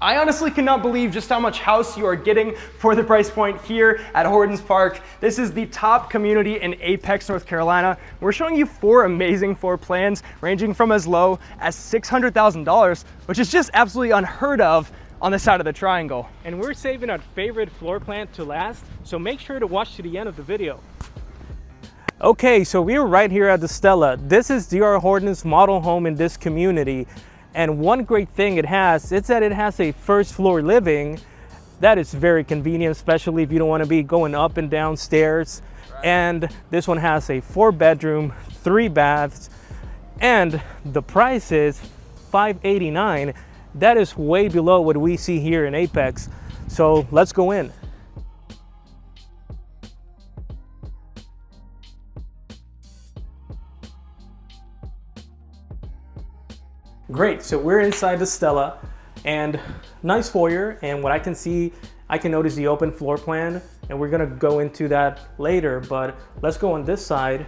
I honestly cannot believe just how much house you are getting for the price point here at Horton's Park. This is the top community in Apex, North Carolina. We're showing you 4 amazing floor plans ranging from as low as $600,000, which is just absolutely unheard of on the side of the triangle. And we're saving our favorite floor plan to last, so make sure to watch to the end of the video. Okay, so we're right here at the Stella. This is D.R. Horton's model home in this community. And one great thing it has is that it has a first floor living. That is very convenient, especially if you don't want to be going up and down stairs. Right. And this one has a 4-bedroom, 3 baths, and the price is $589. That is way below what we see here in Apex. So let's go in. Great, so we're inside the Stella, and nice foyer, and what I can see, I can notice the open floor plan, and we're gonna go into that later, but let's go on this side.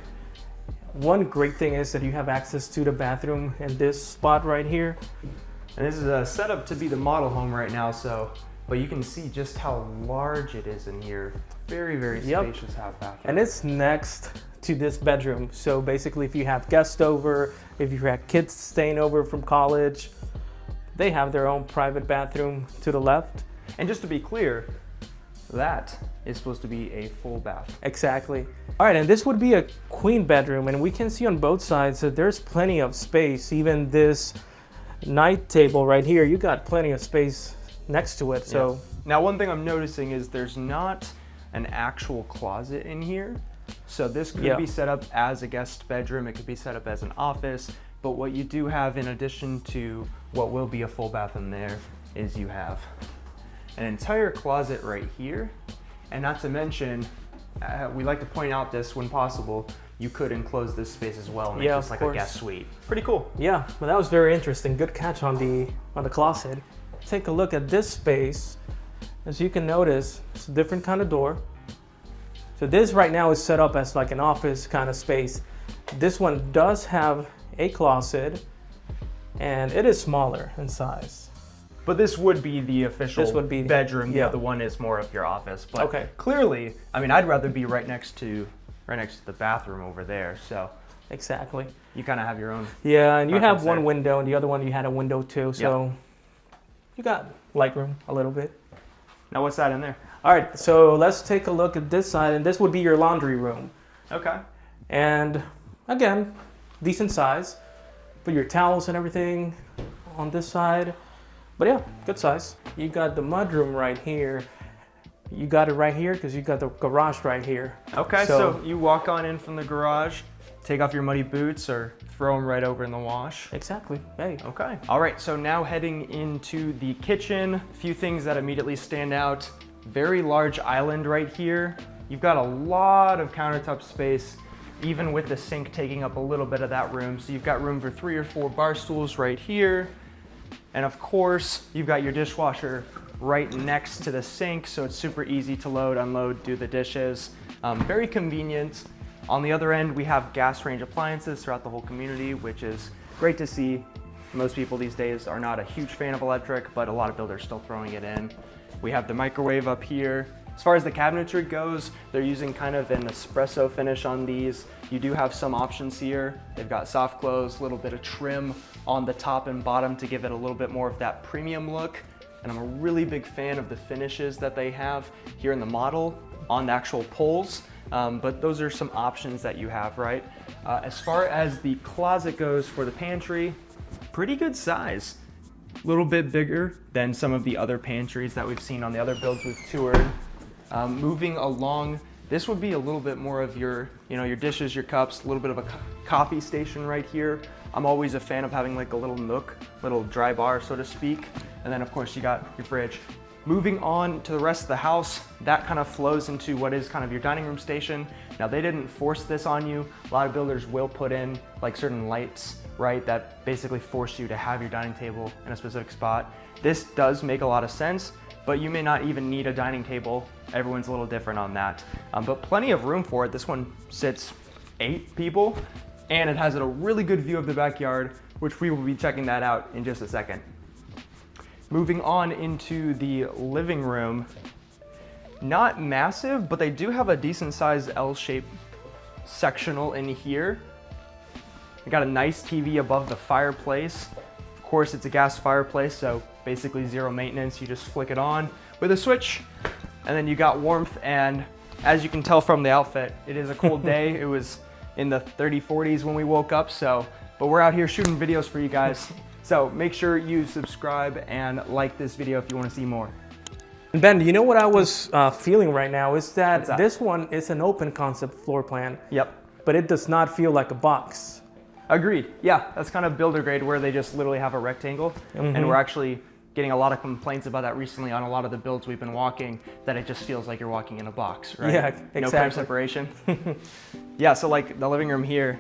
One great thing is that you have access to the bathroom in this spot right here. And this is set up to be the model home right now, but you can see just how large it is in here. Very, very spacious half bathroom. And it's next to this bedroom. So basically if you have guests over, if you have kids staying over from college, they have their own private bathroom to the left. And just to be clear, that is supposed to be a full bath. Exactly. All right, and this would be a queen bedroom, and we can see on both sides that there's plenty of space. Even this night table right here, you got plenty of space next to it. So now one thing I'm noticing is there's not an actual closet in here. So this could be set up as a guest bedroom, it could be set up as an office, but what you do have in addition to what will be a full bath in there is you have an entire closet right here. And not to mention, we like to point out this when possible, you could enclose this space as well and make this like a guest suite. Pretty cool. Yeah, well that was very interesting. Good catch on the closet. Take a look at this space. As you can notice, it's a different kind of door. So this right now is set up as like an office kind of space. This one does have a closet and it is smaller in size. But this would be the official bedroom. Yeah, the one is more of your office. But clearly, I mean, I'd rather be right next to the bathroom over there. So exactly. You kind of have your own. Yeah, and you have one window and the other one you had a window too. So you got light room a little bit. Now what's that in there? All right, so let's take a look at this side, and this would be your laundry room. Okay. And again, decent size. Put your towels and everything on this side. But yeah, good size. You got the mudroom right here. You got it right here because you got the garage right here. Okay, so you walk on in from the garage, take off your muddy boots or throw them right over in the wash. Exactly, hey. Okay. All right, so now heading into the kitchen, a few things that immediately stand out. Very large island right here. You've got a lot of countertop space, even with the sink taking up a little bit of that room. So you've got room for 3 or 4 bar stools right here. And of course, you've got your dishwasher right next to the sink, so it's super easy to load, unload, do the dishes. Very convenient. On the other end, we have gas range appliances throughout the whole community, which is great to see. Most people these days are not a huge fan of electric, but a lot of builders still throwing it in. We have the microwave up here. As far as the cabinetry goes, they're using kind of an espresso finish on these. You do have some options here. They've got soft close, a little bit of trim on the top and bottom to give it a little bit more of that premium look. And I'm a really big fan of the finishes that they have here in the model on the actual poles. But those are some options that you have, right? As far as the closet goes for the pantry, pretty good size. A little bit bigger than some of the other pantries that we've seen on the other builds we've toured. Moving along, this would be a little bit more of your, your dishes, your cups, a little bit of a coffee station right here. I'm always a fan of having like a little nook, little dry bar, so to speak. And then of course you got your fridge. Moving on to the rest of the house, that kind of flows into what is kind of your dining room station. Now they didn't force this on you. A lot of builders will put in like certain lights, right, that basically force you to have your dining table in a specific spot. This does make a lot of sense, but you may not even need a dining table. Everyone's a little different on that. But plenty of room for it. This one sits 8 people, and it has a really good view of the backyard, which we will be checking that out in just a second. Moving on into the living room. Not massive, but they do have a decent sized L-shaped sectional in here. They got a nice TV above the fireplace. Of course, it's a gas fireplace, so basically zero maintenance. You just flick it on with a switch, and then you got warmth. And as you can tell from the outfit, it is a cold day. It was in the 30s, 40s when we woke up, but we're out here shooting videos for you guys. So make sure you subscribe and like this video if you want to see more. Ben, you know what I was feeling right now is that this one is an open concept floor plan. Yep. But it does not feel like a box. Agreed. Yeah, that's kind of builder grade where they just literally have a rectangle. And we're actually getting a lot of complaints about that recently on a lot of the builds we've been walking, that it just feels like you're walking in a box, right? Yeah, exactly. No clear separation. Yeah, so like the living room here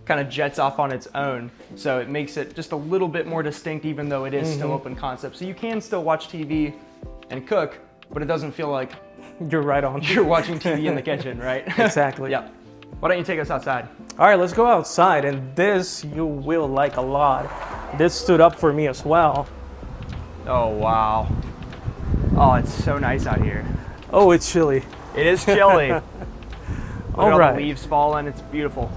kind of jets off on its own. So it makes it just a little bit more distinct, even though it is still open concept. So you can still watch TV and cook, but it doesn't feel like you're right on. You're watching TV in the kitchen, right? Exactly. Yeah. Why don't you take us outside? All right, let's go outside, and this you will like a lot. This stood up for me as well. Oh, wow. Oh, it's so nice out here. Oh, it's chilly. It is chilly. Look all at right. all the leaves falling, it's beautiful.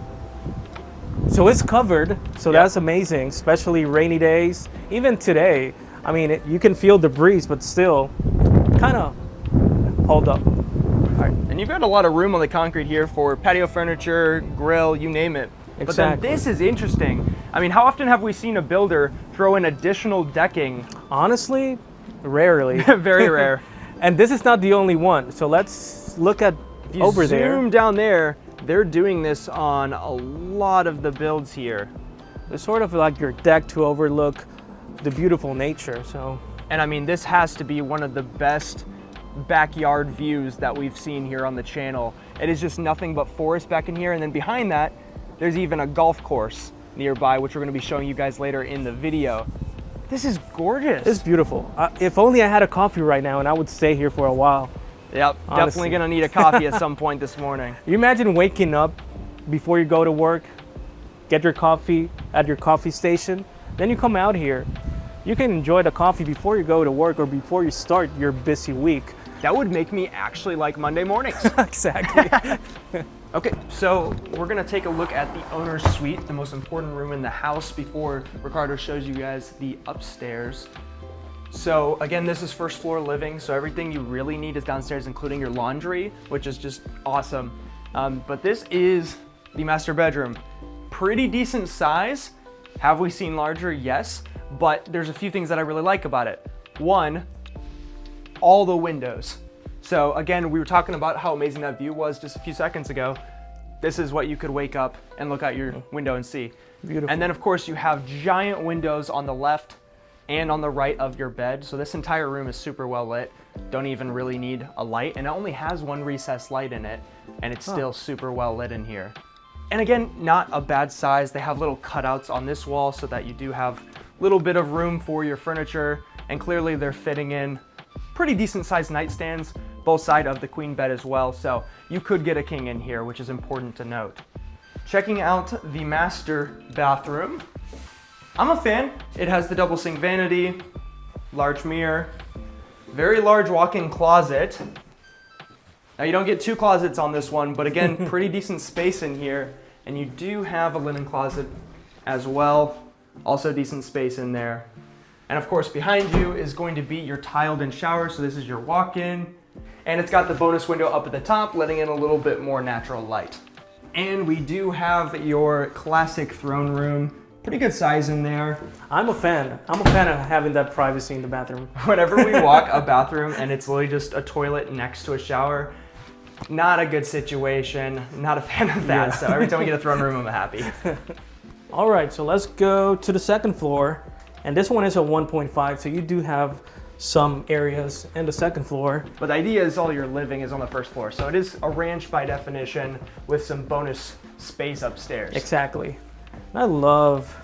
So it's covered, so that's amazing, especially rainy days. Even today, I mean, you can feel the breeze, but still kind of hold up. All right. And you've got a lot of room on the concrete here for patio furniture, grill, you name it. Exactly. But then this is interesting. I mean, how often have we seen a builder throw in additional decking? Honestly, rarely. Very rare. And this is not the only one. So let's look at over there. Zoom down there, they're doing this on a lot of the builds here. It's sort of like your deck to overlook the beautiful nature. So, and I mean, this has to be one of the best backyard views that we've seen here on the channel. It is just nothing but forest back in here, and then behind that there's even a golf course nearby, which we're going to be showing you guys later in the video. This is gorgeous. It's beautiful. If only I had a coffee right now, and I would stay here for a while. Yep, honestly. Definitely gonna need a coffee at some point this morning. You imagine waking up before you go to work, get your coffee at your coffee station, then you come out here. You can enjoy the coffee before you go to work or before you start your busy week. That would make me actually like Monday mornings. Exactly. Okay, so we're gonna take a look at the owner's suite, the most important room in the house, before Ricardo shows you guys the upstairs. So again, this is first floor living, so everything you really need is downstairs, including your laundry, which is just awesome. But this is the master bedroom. Pretty decent size. Have we seen larger? Yes, but there's a few things that I really like about it. One, all the windows. So again, we were talking about how amazing that view was just a few seconds ago. This is what you could wake up and look out your window and see. Beautiful. And then of course you have giant windows on the left and on the right of your bed. So this entire room is super well lit. Don't even really need a light, and it only has one recessed light in it, and it's still super well lit in here. And again, not a bad size. They have little cutouts on this wall so that you do have a little bit of room for your furniture, and clearly they're fitting in pretty decent sized nightstands, both sides of the queen bed as well. So you could get a king in here, which is important to note. Checking out the master bathroom. I'm a fan. It has the double sink vanity, large mirror, very large walk-in closet. Now you don't get two closets on this one, but again, pretty decent space in here. And you do have a linen closet as well. Also decent space in there. And of course, behind you is going to be your tiled-in shower. So this is your walk-in. And it's got the bonus window up at the top, letting in a little bit more natural light. And we do have your classic throne room. Pretty good size in there. I'm a fan. I'm a fan of having that privacy in the bathroom. Whenever we walk a bathroom and it's literally just a toilet next to a shower, not a good situation. Not a fan of that. Yeah. So every time we get a throne room, I'm happy. All right, so let's go to the second floor. And this one is a 1.5, so you do have some areas in the second floor. But the idea is all your living is on the first floor. So it is a ranch by definition with some bonus space upstairs. Exactly. I love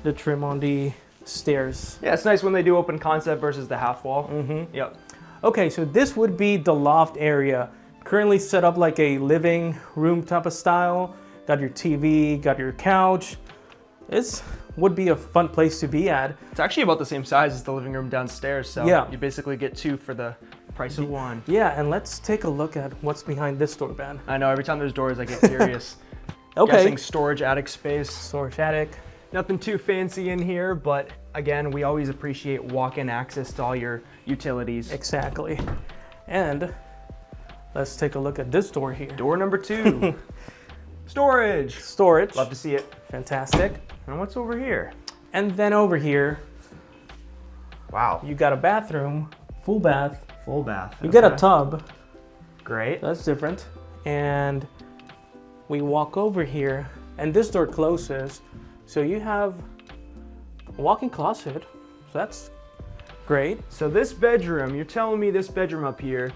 the trim on the stairs. Yeah, it's nice when they do open concept versus the half wall. Yep. Okay, so this would be the loft area. Currently set up like a living room type of style. Got your TV, got your couch. It's would be a fun place to be at. It's actually about the same size as the living room downstairs, so yeah, you basically get 2 for the price of 1. Yeah, and let's take a look at what's behind this door, Ben. I know, every time there's doors, I get curious. Okay. Guessing storage attic space. Storage attic. Nothing too fancy in here, but again, we always appreciate walk-in access to all your utilities. Exactly. And let's take a look at this door here. Door number 2. Storage. Storage. Love to see it. Fantastic. And what's over here? And then over here, wow, you got a bathroom, full bath. Full bath. You get a tub. Great. That's different. And we walk over here, and this door closes. So you have a walk-in closet. So that's great. So this bedroom, you're telling me this bedroom up here,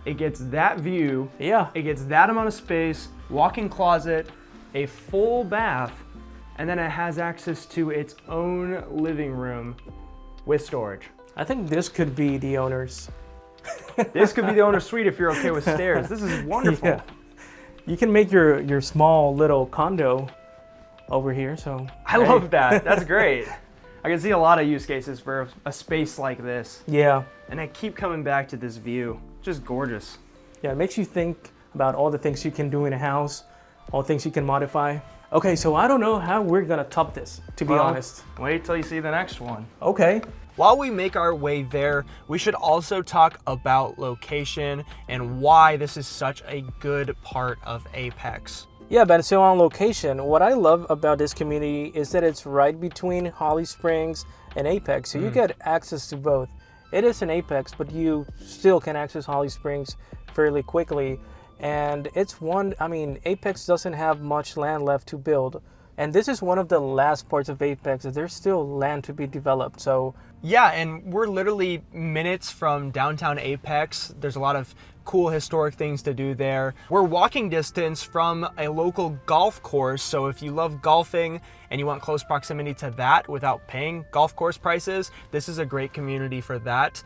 it gets that view. Yeah. It gets that amount of space, walk-in closet, a full bath, and then it has access to its own living room with storage. I think this could be the owner's. This could be the owner's suite if you're okay with stairs. This is wonderful. Yeah. You can make your small little condo over here, so. I love that. That's great. I can see a lot of use cases for a space like this. Yeah. And I keep coming back to this view. Just gorgeous. Yeah, it makes you think about all the things you can do in a house, all the things you can modify. Okay, so I don't know how we're gonna top this, to be honest. Wait till you see the next one. Okay. While we make our way there, we should also talk about location and why this is such a good part of Apex. Yeah, but so on location, what I love about this community is that it's right between Holly Springs and Apex, so you get access to both. It is an Apex, but you still can access Holly Springs fairly quickly. And it's Apex doesn't have much land left to build. And this is one of the last parts of Apex. There's still land to be developed, so. Yeah, and we're literally minutes from downtown Apex. There's a lot of cool historic things to do there. We're walking distance from a local golf course, so if you love golfing and you want close proximity to that without paying golf course prices, this is a great community for that.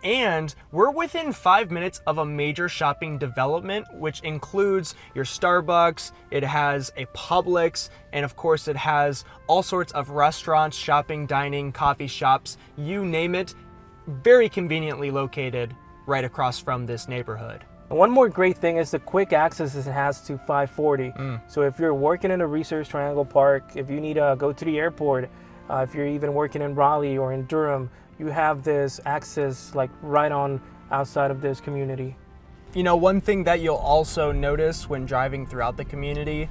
And we're within 5 minutes of a major shopping development, which includes your Starbucks, it has a Publix, and of course it has all sorts of restaurants, shopping, dining, coffee shops, you name it, very conveniently located right across from this neighborhood. One more great thing is the quick access it has to 540. So if you're working in a Research Triangle Park, if you need to go to the airport, if you're even working in Raleigh or in Durham, you have this access like right on outside of this community. You know, one thing that you'll also notice when driving throughout the community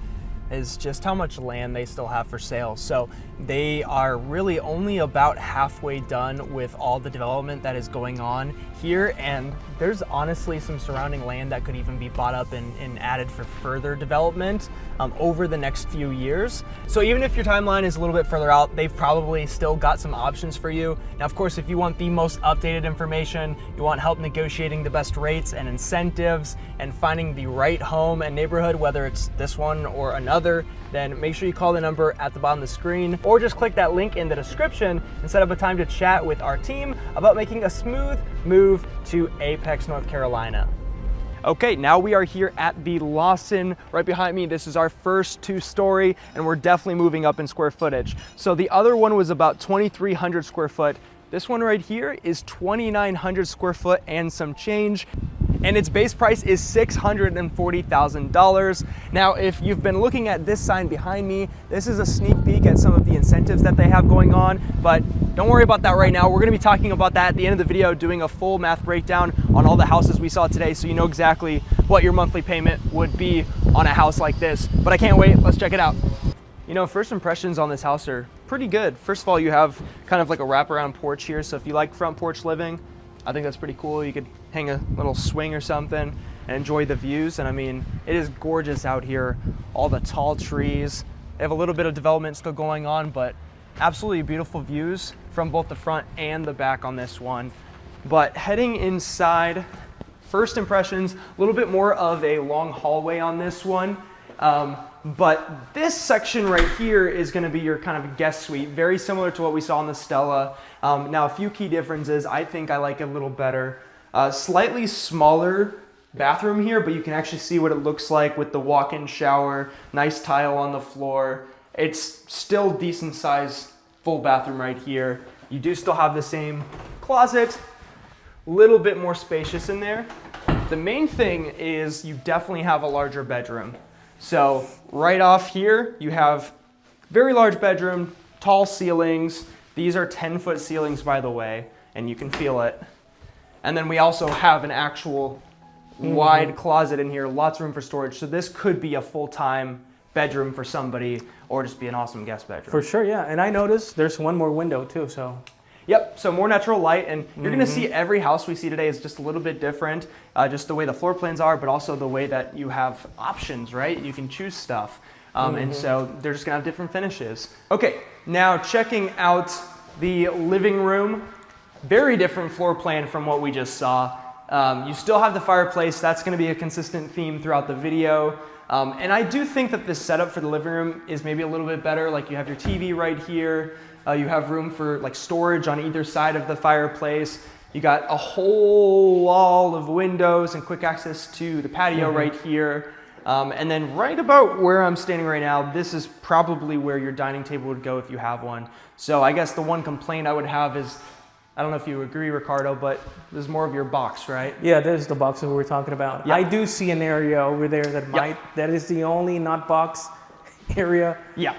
is just how much land they still have for sale. So they are really only about halfway done with all the development that is going on here, and there's honestly some surrounding land that could even be bought up and added for further development over the next few years. So even if your timeline is a little bit further out, they've probably still got some options for you. Now, of course, if you want the most updated information, you want help negotiating the best rates and incentives and finding the right home and neighborhood, whether it's this one or another, then make sure you call the number at the bottom of the screen, or just click that link in the description and set up a time to chat with our team about making a smooth move to Apex, North Carolina. Okay, now we are here at the Lawson. Right behind me, this is our first 2-story, and we're definitely moving up in square footage. So the other one was about 2,300 square foot. This one right here is 2,900 square foot and some change. And its base price is $640,000. Now, if you've been looking at this sign behind me, this is a sneak peek at some of the incentives that they have going on, but don't worry about that right now. We're gonna be talking about that at the end of the video, doing a full math breakdown on all the houses we saw today, so you know exactly what your monthly payment would be on a house like this. But I can't wait, let's check it out. You know, first impressions on this house are pretty good. First of all, you have kind of like a wraparound porch here, so if you like front porch living, I think that's pretty cool. You could hang a little swing or something and enjoy the views. And I mean, it is gorgeous out here. All the tall trees. They have a little bit of development still going on, but absolutely beautiful views from both the front and the back on this one. But heading inside, first impressions, a little bit more of a long hallway on this one. But this section right here is going to be your kind of guest suite, very similar to what we saw in the Stella. Now, a few key differences. I think I like it a little better. Slightly smaller bathroom here, but you can actually see what it looks like with the walk-in shower, nice tile on the floor. It's still decent size full bathroom right here. You do still have the same closet, a little bit more spacious in there. The main thing is you definitely have a larger bedroom. So right off here, you have very large bedroom, tall ceilings. These are 10-foot ceilings, by the way, and you can feel it. And then we also have an actual wide closet in here, lots of room for storage. So this could be a full-time bedroom for somebody or just be an awesome guest bedroom. For sure, yeah. And I noticed there's one more window too, so. Yep, so more natural light, and you're gonna see every house we see today is just a little bit different, just the way the floor plans are, but also the way that you have options, right? You can choose stuff. And so they're just gonna have different finishes. Okay, now checking out the living room. Very different floor plan from what we just saw. You still have the fireplace. That's gonna be a consistent theme throughout the video. And I do think that this setup for the living room is maybe a little bit better. Like you have your TV right here. You have room for like storage on either side of the fireplace. You got a whole wall of windows and quick access to the patio right here. And then right about where I'm standing right now, this is probably where your dining table would go if you have one. So I guess the one complaint I would have is, I don't know if you agree, Ricardo, but this is more of your box, right? Yeah, there's the box that we were talking about. Yep. I do see an area over there that that is the only not box area. Yeah.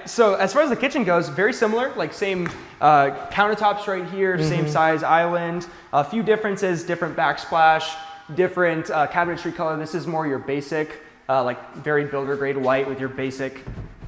So as far as the kitchen goes, very similar, like same countertops right here, same size island. A few differences, different backsplash, different cabinetry color. This is more your basic, like very builder grade white with your basic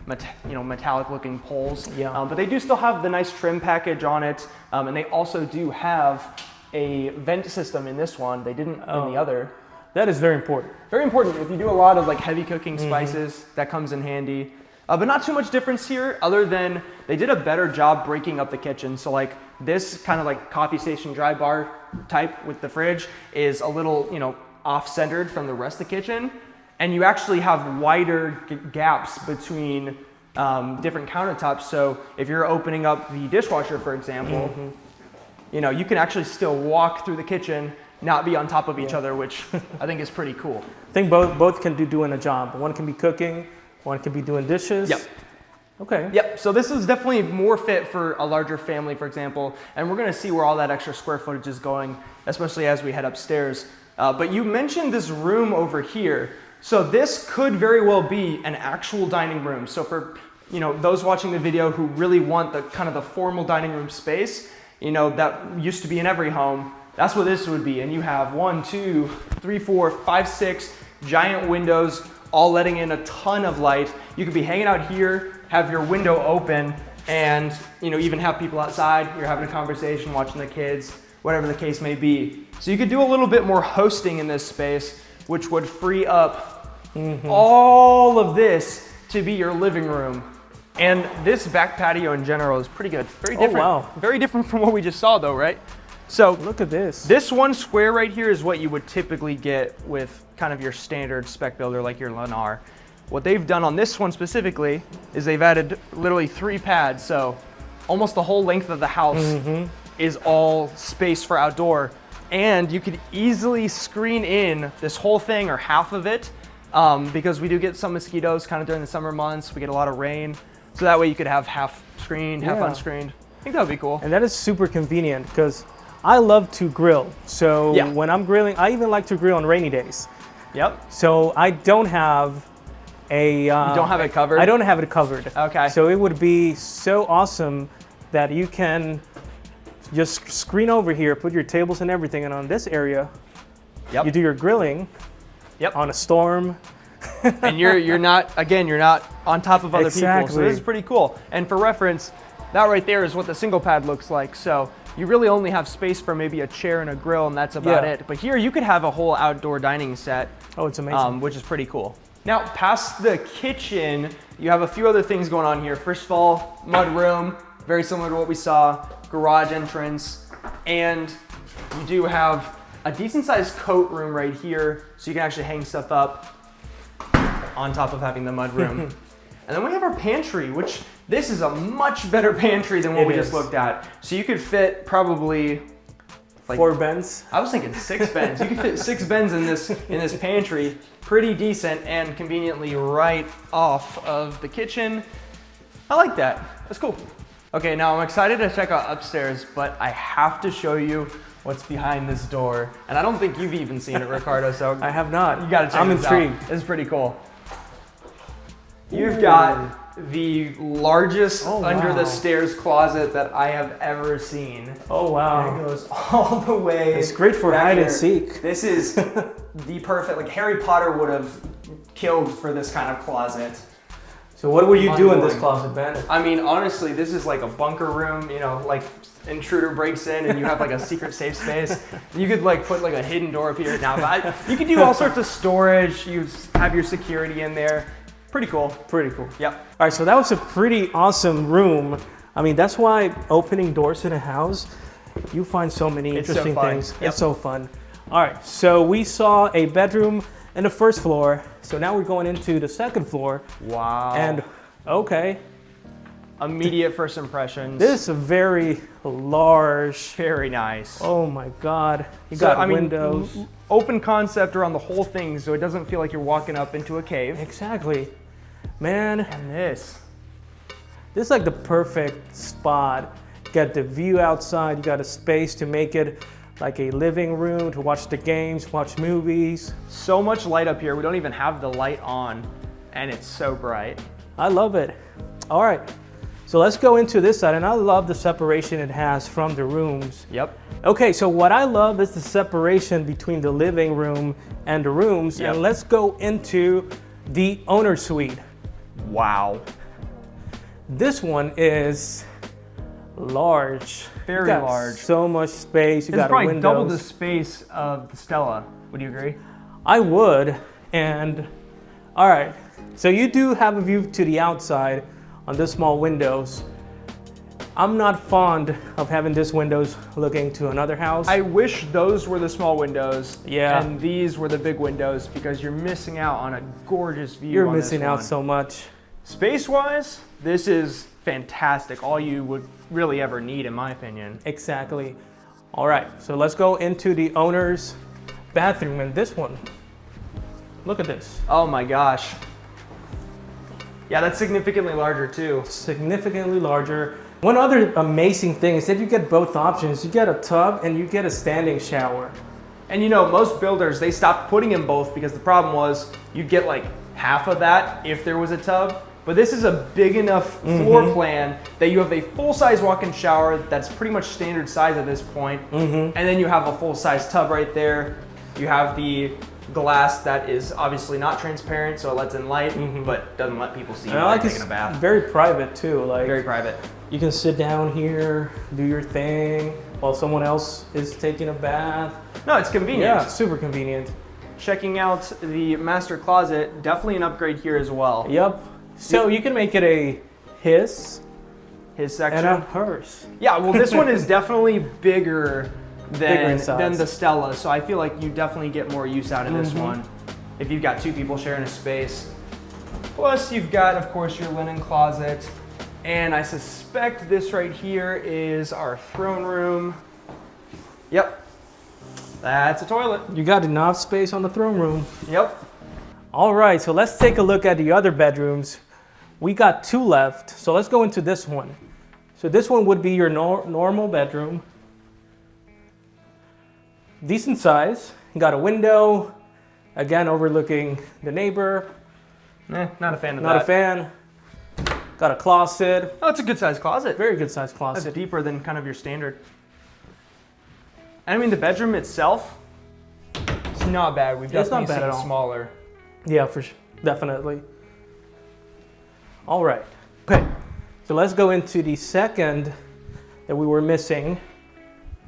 metallic looking poles. But they do still have the nice trim package on it. And they also do have a vent system in this one. They didn't in the other. That is very important. Very important. If you do a lot of like heavy cooking spices, that comes in handy. But not too much difference here other than they did a better job breaking up the kitchen. So like this kind of like coffee station dry bar type with the fridge is a little, off-centered from the rest of the kitchen. And you actually have wider gaps between different countertops. So if you're opening up the dishwasher, for example, you can actually still walk through the kitchen, not be on top of each other, which I think is pretty cool. I think both can do doing a job. One can be cooking, one can be doing dishes. Yep. Okay. Yep, so this is definitely more fit for a larger family, for example, and we're gonna see where all that extra square footage is going, especially as we head upstairs. But you mentioned this room over here. So this could very well be an actual dining room. So for those watching the video who really want the kind of the formal dining room space, that used to be in every home, that's what this would be. And you have 1, 2, 3, 4, 5, 6 giant windows, all letting in a ton of light. You could be hanging out here, have your window open, and even have people outside. You're having a conversation, watching the kids, whatever the case may be. So you could do a little bit more hosting in this space, which would free up all of this to be your living room. And this back patio in general is pretty good. Very different. Oh, wow. Very different from what we just saw though, right? So look at this. This one square right here is what you would typically get with kind of your standard spec builder like your Lennar. What they've done on this one specifically is they've added literally 3 pads. So almost the whole length of the house is all space for outdoor. And you could easily screen in this whole thing or half of it because we do get some mosquitoes kind of during the summer months. We get a lot of rain. So that way you could have half screened, half unscreened. I think that would be cool. And that is super convenient because I love to grill. So when I'm grilling, I even like to grill on rainy days. Yep. So I don't have a... you don't have it covered? I don't have it covered. Okay. So it would be so awesome that you can just screen over here, put your tables and everything, and on this area, you do your grilling on a storm. And you're not on top of other people. So this is pretty cool. And for reference, that right there is what the single pad looks like. So you really only have space for maybe a chair and a grill, and that's about it. But here you could have a whole outdoor dining set. Oh, it's amazing. Which is pretty cool. Now, past the kitchen, you have a few other things going on here. First of all, mud room, very similar to what we saw, garage entrance, and you do have a decent sized coat room right here, so you can actually hang stuff up on top of having the mud room. And then we have our pantry, which this is a much better pantry than what we just looked at. So you could fit probably like 4 bins. I was thinking 6 bins. You could fit 6 bins in this pantry. Pretty decent and conveniently right off of the kitchen. I like that. That's cool. Okay, now I'm excited to check out upstairs, but I have to show you what's behind this door. And I don't think you've even seen it, Ricardo, so I have not. you gotta check I'm this intrigued. out. This is pretty cool. You've got the largest under the stairs closet that I have ever seen. Oh wow. And it goes all the way. It's great for back hide and here. seek. This is the perfect, like Harry Potter would have killed for this kind of closet. So what would you do in this closet, Ben? I mean, honestly, this is like a bunker room, you know, like intruder breaks in and you have like a secret safe space. You could like put like a hidden door up here now, but you could do all sorts of storage. You have your security in there. Pretty cool. Pretty cool. Yep. All right, so that was a pretty awesome room. I mean, that's why opening doors in a house, you find so many interesting things. Yep. It's so fun. All right, so we saw a bedroom in the first floor. So now we're going into the second floor. Wow. And okay. Immediate first impressions. This is a very large. Very nice. Oh my God. You got windows. Open concept around the whole thing, so it doesn't feel like you're walking up into a cave. Exactly. Man. And this is like the perfect spot. You got the view outside. You got a space to make it like a living room to watch the games, watch movies. So much light up here. We don't even have the light on, and it's so bright. I love it. All right. So let's go into this side, and I love the separation it has from the rooms. Yep. Okay, so what I love is the separation between the living room and the rooms, and let's go into the owner suite. Wow. This one is large. Very large. So much space. You It's got probably windows. double the space of the Stella. Would you agree? I would, and all right. So you do have a view to the outside on the small windows. I'm not fond of having this windows looking to another house. I wish those were the small windows and these were the big windows because you're missing out on a gorgeous view. You're missing out so much. Space-wise, this is fantastic. All you would really ever need, in my opinion. Exactly. All right, so let's go into the owner's bathroom and this one. Look at this. Oh my gosh. Yeah, that's significantly larger too. Significantly larger. One other amazing thing is that you get both options. You get a tub and you get a standing shower. And you know, most builders, they stopped putting in both because the problem was you'd get like half of that if there was a tub. But this is a big enough floor plan that you have a full-size walk-in shower that's pretty much standard size at this point. And then you have a full-size tub right there. You have the glass that is obviously not transparent, so it lets in light, but doesn't let people see you taking a bath. Very private too. Like very private. You can sit down here, do your thing, while someone else is taking a bath. No, it's convenient. Yeah, super convenient. Checking out the master closet, definitely an upgrade here as well. Yep. So you can make it a his section and a hers. Yeah, well, this one is definitely bigger than size. the Stella, so I feel like you definitely get more use out of this one if you've got two people sharing a space. Plus, you've got, of course, your linen closet, and I suspect this right here is our throne room. Yep, that's a toilet. You got enough space on the throne room. Yep. All right, so let's take a look at the other bedrooms. We got two left, so let's go into this one. So this one would be your normal bedroom. Decent size. You got a window, again overlooking the neighbor. Not a fan of that. Not a fan. Got a closet. Oh, it's a good sized closet. Very good sized It's closet. deeper than kind of your standard. And I mean, the bedroom itself, it's not bad. We've It's not definitely bad at seen all. smaller. Yeah, definitely. All right. Okay, so let's go into the second that we were missing.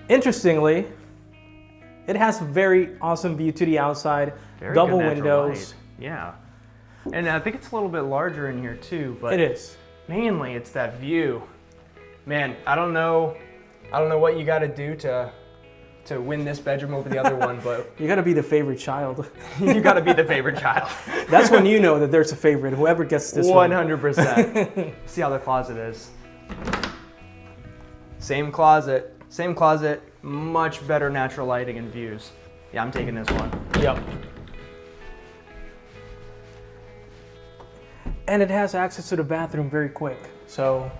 Interestingly, it has a very awesome view to the outside, Very double good natural windows. light. Yeah. And I think it's a little bit larger in here too, but It is. mainly it's that view. Man, I don't know what you got to do to win this bedroom over the other one, but You gotta be the favorite child. you got to be the favorite child. That's when you know that there's a favorite, whoever gets this one. 100%. See how the closet is. Same closet, much better natural lighting and views. Yeah, I'm taking this one. Yep. And it has access to the bathroom very quick. So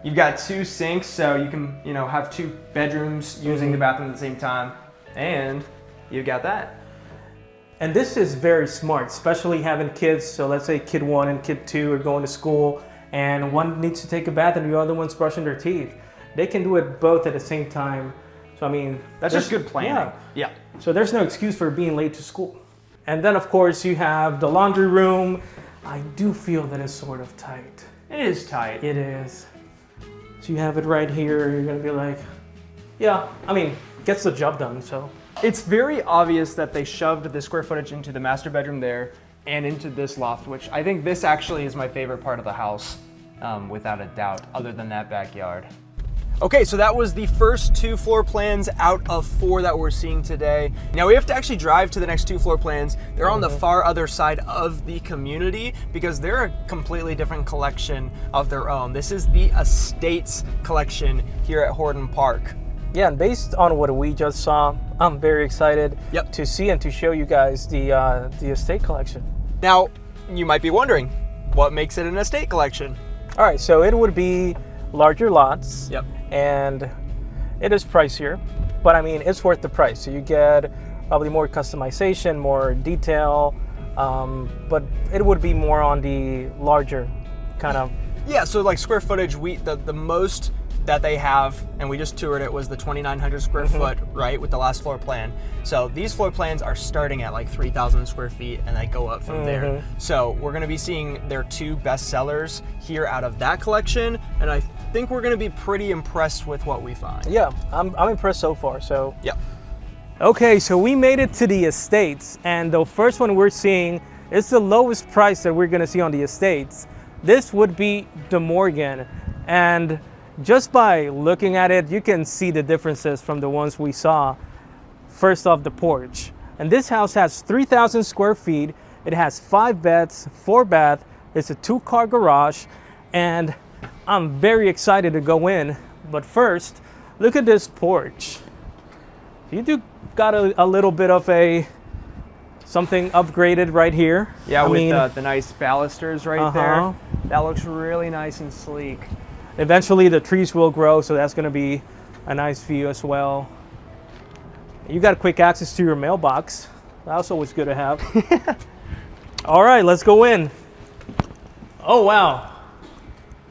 You've got 2 sinks, so you can, have 2 bedrooms using the bathroom at the same time. And you've got that. And this is very smart, especially having kids. So let's say kid 1 and kid 2 are going to school and one needs to take a bath and the other one's brushing their teeth. They can do it both at the same time. So I mean, that's just good planning. Yeah. So there's no excuse for being late to school. And then of course you have the laundry room. I do feel that it's sort of tight. It is tight. It is. So you have it right here. You're gonna be like, yeah, I mean, gets the job done, so. It's very obvious that they shoved the square footage into the master bedroom there and into this loft, which I think this actually is my favorite part of the house, without a doubt, other than that backyard. Okay, so that was the first 2 floor plans out of 4 that we're seeing today. Now we have to actually drive to the next 2 floor plans. They're on the far other side of the community because they're a completely different collection of their own. This is the Estates collection here at Horton Park. Yeah, and based on what we just saw, I'm very excited to see and to show you guys the estate collection. Now, you might be wondering, what makes it an estate collection? All right, so it would be larger lots. Yep. And it is pricier, but I mean, it's worth the price. So you get probably more customization, more detail, but it would be more on the larger kind of. Yeah, so like square footage, the most that they have, and we just toured it, was the 2,900 square foot, right, with the last floor plan. So these floor plans are starting at like 3,000 square feet and they go up from there. So we're gonna be seeing their 2 best sellers here out of that collection, and I think we're gonna be pretty impressed with what we find. Yeah, I'm impressed so far, so. Yeah. Okay, so we made it to the Estates, and the first one we're seeing is the lowest price that we're gonna see on the Estates. This would be De Morgan, and just by looking at it, you can see the differences from the ones we saw first off the porch. And this house has 3,000 square feet. It has 5 beds, 4 baths. It's a 2-car garage, and I'm very excited to go in. But first, look at this porch. You do got a little bit of something upgraded right here. Yeah, I mean, the nice balusters right there. That looks really nice and sleek. Eventually the trees will grow, so that's gonna be a nice view as well. You got quick access to your mailbox. That's always good to have. All right, let's go in. Oh, wow.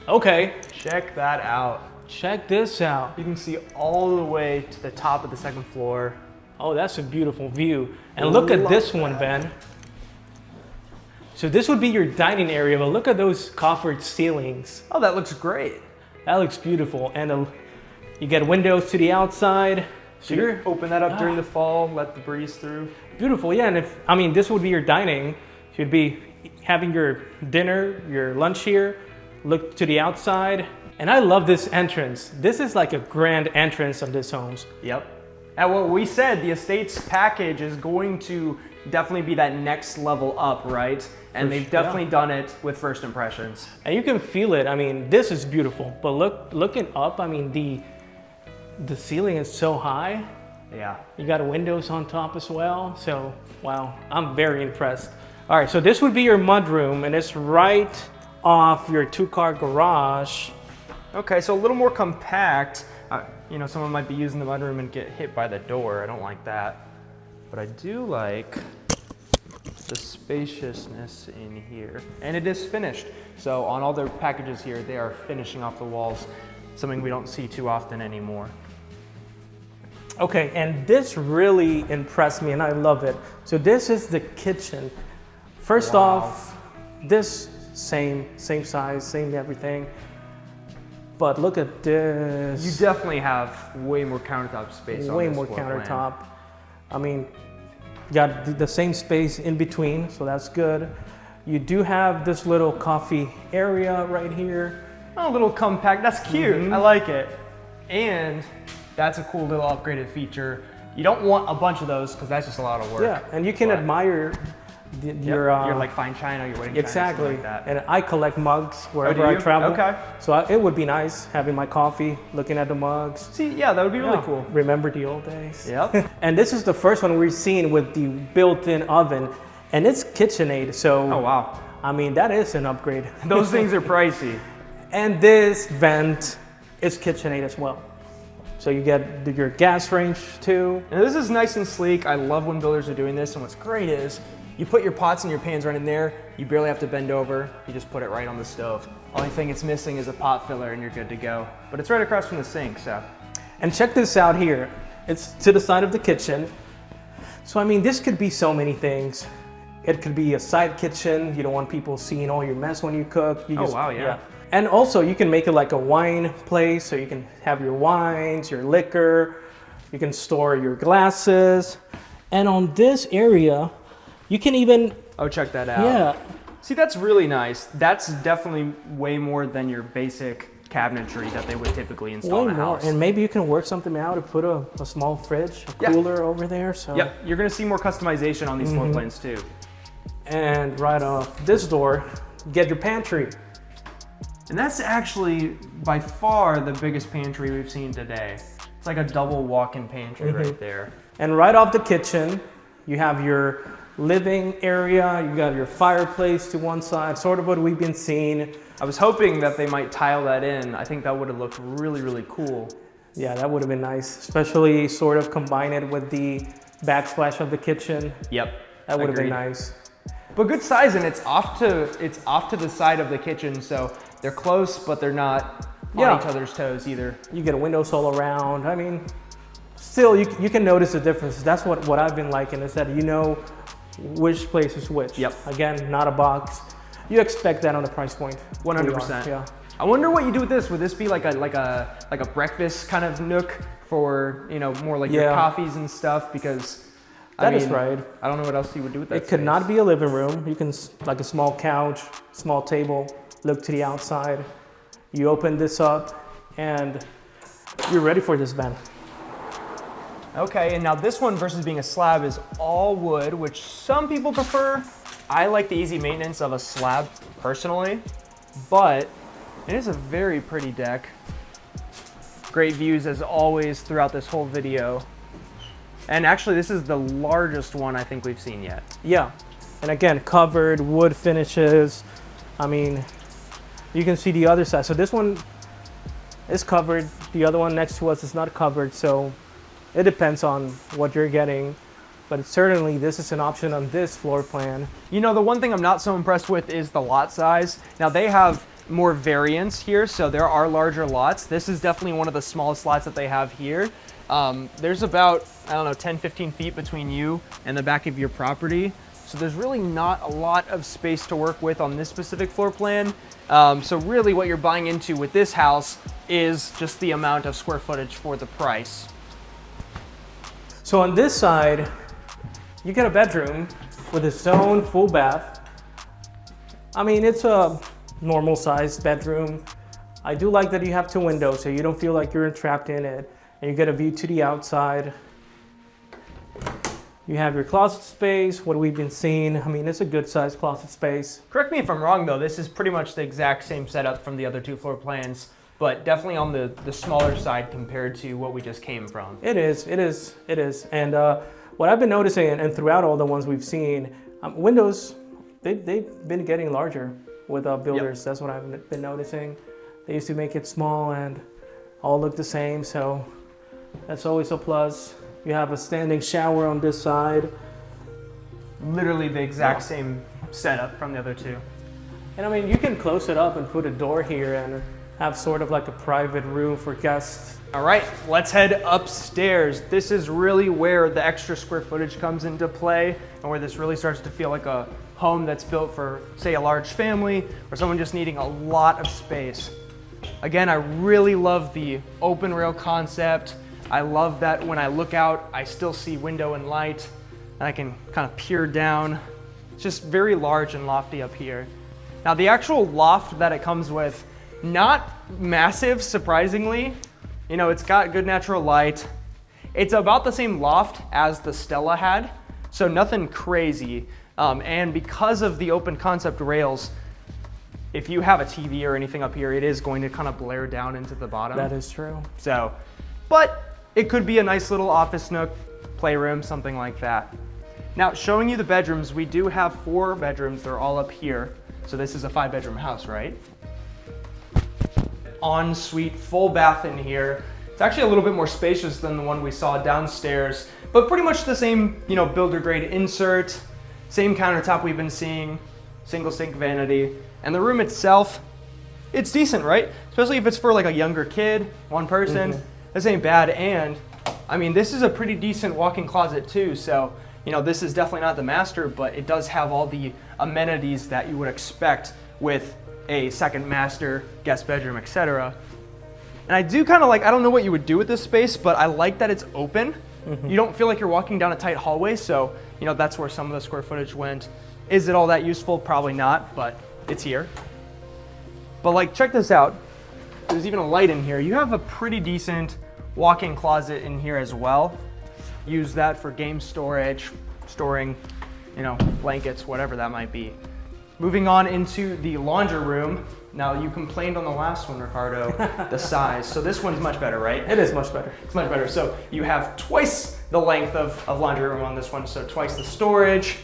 Okay. Check that out. Check this out. You can see all the way to the top of the 2nd floor. Oh, that's a beautiful view. And look at this one, Ben. So this would be your dining area, but look at those coffered ceilings. Oh, that looks great. That looks beautiful. And you get windows to the outside. So you open that up during the fall, let the breeze through. Beautiful, yeah. And this would be your dining. You'd be having your dinner, your lunch here, look to the outside. And I love this entrance. This is like a grand entrance of this homes. Yep. And what we said, the Estates package is going to definitely be that next level up, right? And they've definitely done it with first impressions. And you can feel it. I mean, this is beautiful, but looking up, I mean, the ceiling is so high. Yeah. You got windows on top as well. So, wow, I'm very impressed. All right, so this would be your mudroom, and it's right off your 2-car garage. Okay, so a little more compact. Someone might be using the mudroom and get hit by the door. I don't like that. But I do like the spaciousness in here. And it is finished. So on all their packages here, they are finishing off the walls, something we don't see too often anymore. Okay, and this really impressed me, and I love it. So this is the kitchen. First off, this same size, same everything. But look at this. You definitely have way more countertop space. Way more countertop. I mean, you got the same space in between, so that's good. You do have this little coffee area right here. Oh, a little compact. That's cute. I like it. And that's a cool little upgraded feature. You don't want a bunch of those because that's just a lot of work. Yeah, and you can admire your like fine china, your wedding exactly. china, like that. And I collect mugs wherever I travel. Okay. So it would be nice having my coffee, looking at the mugs. See, yeah, that would be really cool. Remember the old days. Yep. And this is the first one we've seen with the built-in oven, and it's KitchenAid. So oh wow. I mean, that is an upgrade. Those things are pricey. And this vent it's KitchenAid as well. So you get your gas range too. And this is nice and sleek. I love when builders are doing this. And what's great is you put your pots and your pans right in there. You barely have to bend over. You just put it right on the stove. Only thing it's missing is a pot filler and you're good to go. But it's right across from the sink, so. And check this out here. It's to the side of the kitchen. So I mean, this could be so many things. It could be a side kitchen. You don't want people seeing all your mess when you cook. You Oh, wow, yeah. And also you can make it like a wine place, so you can have your wines, your liquor, you can store your glasses. And on this area, you can even, Oh, check that out. yeah, See, that's really nice. That's definitely way more than your basic cabinetry that they would typically install way in a more. house. And maybe you can work something out and put a small fridge, a Yeah. cooler over there. So. Yep, you're gonna see more customization on these floor plans too. And right off this door, get your pantry. And that's actually by far the biggest pantry we've seen today. It's like a double walk-in pantry right there. And right off the kitchen, you have your living area, you got your fireplace to one side, sort of what we've been seeing. I was hoping that they might tile that in. I think that would have looked really, really cool. Yeah, that would have been nice, especially sort of combine it with the backsplash of the kitchen. Yep. That would have been agreed. nice. But good size, and it's off to the side of the kitchen, so they're close, but they're not on each other's toes either. You get windows all around. I mean, still, you can notice the difference. That's what I've been liking, is that you know which place is which. Yep. Again, not a box. You expect that on the price point. 100%. Yeah. I wonder what you do with this. Would this be like a breakfast kind of nook for, you know, more like your coffees and stuff? Because That is right. I don't know what else you would do with that. It could not be a living room. You can, like a small couch, small table, look to the outside. You open this up and you're ready for this, Ben. Okay, and now this one versus being a slab is all wood, which some people prefer. I like the easy maintenance of a slab personally, but it is a very pretty deck. Great views as always throughout this whole video. And actually this is the largest one I think we've seen yet. Yeah, and again, covered, wood finishes. I mean, you can see the other side. So this one is covered. The other one next to us is not covered. So it depends on what you're getting. But certainly this is an option on this floor plan. You know, the one thing I'm not so impressed with is the lot size. Now they have more variance here, so there are larger lots. This is definitely one of the smallest lots that they have here. There's about, I don't know, 10, 15 feet between you and the back of your property. So there's really not a lot of space to work with on this specific floor plan. So really what you're buying into with this house is just the amount of square footage for the price. So on this side, you get a bedroom with its own full bath. I mean, it's a normal sized bedroom. I do like that you have two windows so you don't feel like you're trapped in it. And you get a view to the outside. You have your closet space, what we've been seeing. I mean, it's a good sized closet space. Correct me if I'm wrong though, this is pretty much the exact same setup from the other two floor plans, but definitely on the smaller side compared to what we just came from. It is. And what I've been noticing, and throughout all the ones we've seen, windows, they've been getting larger with builders. Yep. That's what I've been noticing. They used to make it small and all look the same, so that's always a plus. You have a standing shower on this side. Literally the exact same setup from the other two. And I mean, you can close it up and put a door here and have sort of like a private room for guests. All right, let's head upstairs. This is really where the extra square footage comes into play and where this really starts to feel like a home that's built for, say, a large family or someone just needing a lot of space. Again, I really love the open rail concept. I love that when I look out, I still see window and light, and I can kind of peer down. It's just very large and lofty up here. Now the actual loft that it comes with, not massive, surprisingly. You know, it's got good natural light. It's about the same loft as the Stella had, so nothing crazy. And because of the open concept rails, if you have a TV or anything up here, it is going to kind of blare down into the bottom. That is true. So, but it could be a nice little office nook, playroom, something like that. Now, showing you the bedrooms, we do have 4 bedrooms. They're all up here. So this is a 5-bedroom house, right? ensuite full bath in here. It's actually a little bit more spacious than the one we saw downstairs, but pretty much the same, you know, builder grade insert, same countertop we've been seeing, single sink vanity. And the room itself, it's decent, right? Especially if it's for like a younger kid, one person, this ain't bad. And I mean, this is a pretty decent walk-in closet too. So, you know, this is definitely not the master, but it does have all the amenities that you would expect with a second master, guest bedroom, etc. And I do kind of like, I don't know what you would do with this space, but I like that it's open. You don't feel like you're walking down a tight hallway. So, you know, that's where some of the square footage went. Is it all that useful? Probably not, but it's here. But like, check this out. There's even a light in here. You have a pretty decent walk-in closet in here as well. Use that for game storage, storing, you know, blankets, whatever that might be. Moving on into the laundry room. Now, you complained on the last one, Ricardo, the size. So this one's much better, right? It is much better. It's much better. So you have twice the length of laundry room on this one, so twice the storage.